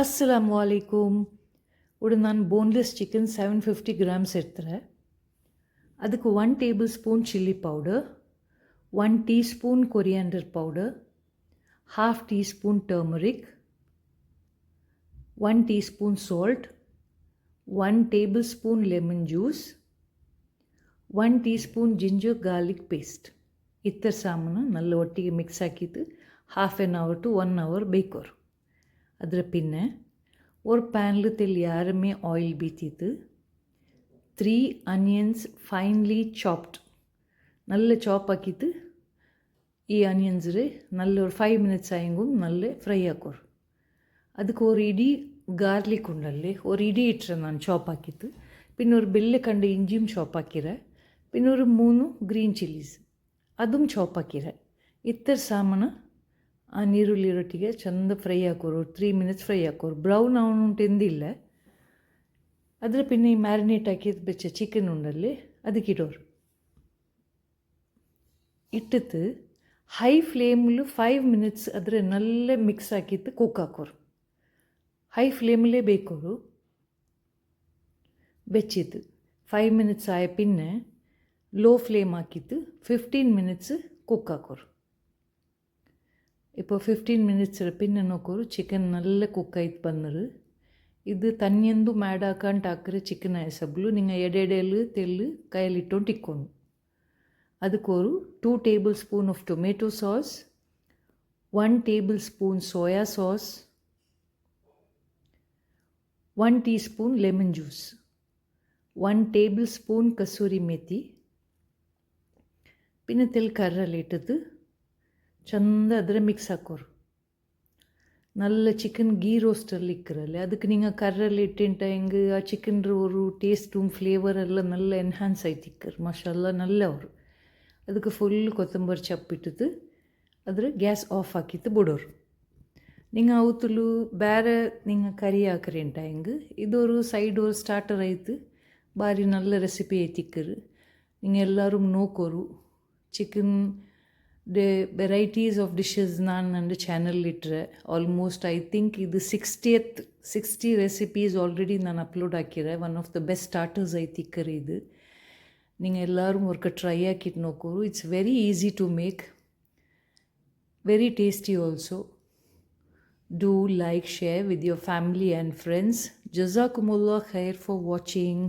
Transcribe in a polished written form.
ಅಸ್ಸಲಾಮು ಅಲೈಕುಮ್. ನಾನು boneless chicken 750 grams ಇರ್ತಾರೆ. ಅದಕ್ಕೆ 1 tablespoon chilli powder, 1 teaspoon coriander powder, half teaspoon turmeric, 1 teaspoon salt, 1 tablespoon lemon juice, 1 teaspoon ginger garlic paste. ಇತರ ಸಾಮಾನು ನಲ್ಲ ಒಟ್ಟಿಗೆ mix ಹಾಕಿದ್ದು half an hour to 1 hour ಬೇಕೋರು. ಅದರ ಪಿನ್ನೆ ஒரு பேனில் தெல் யாருமே ஆயில் பீத்திட்டு 3 ಆನಿಯನ್ಸ್ ಫೈನ್ಲಿ ಚಾಪ್ಡ್ நல்ல ಚಾಪ್ ಹಾಕಿತ್ತು. ಈ ಆನಿಯನ್ಸ್ நல்ல ஒரு 5 minutes ಆಯಂಗೂ நல்ல ಫ್ರೈ ಹಾಕೋರು. ಅದಕ್ಕೆ ஒரு ಇಡೀ ಗಾರ್ಲಿಕ್ ಉಂಡಲ್ಲಿ ஒரு ಇಡೀ ಇಟ್ಟರೆ ನಾನು ಚಾಪ್ ಹಾಕಿತ್ತು. പിന്നെ ഒരു ಬೆಲ್ಲ ಕಂಡು ಇಂಜಿയും ಚಾಪ್ ಹಾಕಿರೆ. പിന്നെ ഒരു 3 ಗ್ರೀನ್ ಚಿಲ್ಲೀಸ್ അതും ಚಾಪ್ ಹಾಕಿರೆ. ಇತರ ಸಾಮಾನು ಆ ನೀರುಳ್ಳಿ ರೊಟ್ಟಿಗೆ ಚೆಂದ ಫ್ರೈ ಹಾಕೋರು. 3 minutes ಫ್ರೈ ಹಾಕೋರು. ಬ್ರೌನ್ ಅವನುಂಟು ಎಂದಿಲ್ಲ. ಅದರ ಪಿನ್ನೆ ಈ ಮ್ಯಾರಿನೇಟ್ ಹಾಕಿದ ಬೆಚ್ಚ ಚಿಕನ್ ಉಂಡಲ್ಲಿ ಅದಕ್ಕೆ ಇಡೋರು. ಇಟ್ಟಿತ್ತು ಹೈ ಫ್ಲೇಮಲ್ಲಿ 5 minutes ಅದರ ನಲ್ಲ ಮಿಕ್ಸ್ ಹಾಕಿತ್ತು ಕುಕ್ ಹಾಕೋರು. ಹೈ ಫ್ಲೇಮಲ್ಲೇ ಬೇಕೋರು. ಬೆಚ್ಚಿತ್ತು 5 minutes ಆಯ ಪಿನ್ನೆ ಲೋ ಫ್ಲೇಮ್ ಹಾಕಿತ್ತು 15 minutes ಕುಕ್ ಹಾಕೋರು. இப்போ 15 minutes பின்ன நோக்கொரு சிக்கன் நல்ல குக் ஆயிட்டு ಬಂದರು. ಇದು ತನ್ಯಂದು ಮಾಡಾಕಂಟ್ ಹಾಕ್ರೆ ಚಿಕನ್ ಆಯಸಬ್ಲು நீங்கள் ಎಡೆಡೆಲು ತೆಲ್ಲು ಕೈಯಲ್ಲಿಟ್ಟೊಂಡು ಇಕ್ಕೊಂಡು ಅದಕ್ಕೋರು 2 table spoon of tomato sauce, 1 table spoon soya sauce, 1 tea spoon lemon juice, 1 table spoon kasuri methi, പിന്നെ ತೆಲ್ ಕರ್ರಲ್ಲಿ ಇಟ್ಟದ್ದು ಚಂದ ಅದರ ಮಿಕ್ಸ್ ಹಾಕೋರು. நல்ல ಚಿಕನ್ ಗೀ ರೋಸ್ಟಲ್ಲಿ ಇಕ್ಕರಲ್ಲಿ ಅದಕ್ಕೆ நீங்கள் ಕರ್ರಲ್ಲಿ ಇಟ್ಟಿಂಟ ಹೆಂಗೆ ಆ ಚಿಕನ್ರ ஒரு ಟೇಸ್ಟುம் ಫ್ಲೇವರ್ ಎಲ್ಲ நல்ல ಎನ್ಹಾನ್ಸ್ ಆಯ್ತು ಇಕ್ಕರು. ಮಾಷಾಲ್ಲ நல்ல ಅವರು ಅದಕ್ಕೆ ಫುಲ್ ಕೊತ್ತಂಬರಿ ಚಪ್ಪಿಟ್ಟಿದ್ದು ಅದರ ಗ್ಯಾಸ್ ಆಫ್ ಹಾಕಿತ್ತು ಬಿಡೋರು. நீங்கள் ಅವತ್ತಲು ಬೇರೆ நீங்கள் ಕರಿ ಹಾಕ್ರಿಂಟ ಹೆಂಗೆ ಇದೊರು ಸೈಡ್ ஒரு ಸ್ಟಾರ್ಟರ್ ಆಯ್ತು. ಭಾರಿ நல்ல ರೆಸಿಪಿ ಐತಿ ಇಕ್ಕರು. நீங்கள் ಎಲ್ಲರೂ ನೋಕೋರು. ಚಿಕನ್ ವೆರೈಟೀಸ್ ಆಫ್ ಡಿಶಸ್ ನಾನು ನನ್ನ ಚಾನಲ್ ಇಟ್ಟರೆ ಆಲ್ಮೋಸ್ಟ್ ಐ ಥಿಂಕ್ ಇದು 60 ರೆಸಿಪೀಸ್ ಆಲ್ರೆಡಿ ನಾನು ಅಪ್ಲೋಡ್ ಹಾಕಿರೆ. One of the best starters ಐತಿ ಇಕ್ಕರಿ ಇದು. நீங்கள் ಎಲ್ಲರೂ ಒರ್ಕ ಟ್ರೈ ಹಾಕಿಟ್ಟು ನೋಕೋರು. It's very easy to make, very tasty also. Do like, share with your family and friends. ಜಜಾಕುಮುಲ್ಲಾ ಖೈರ್ ಫಾರ್ ವಾಚಿಂಗ್.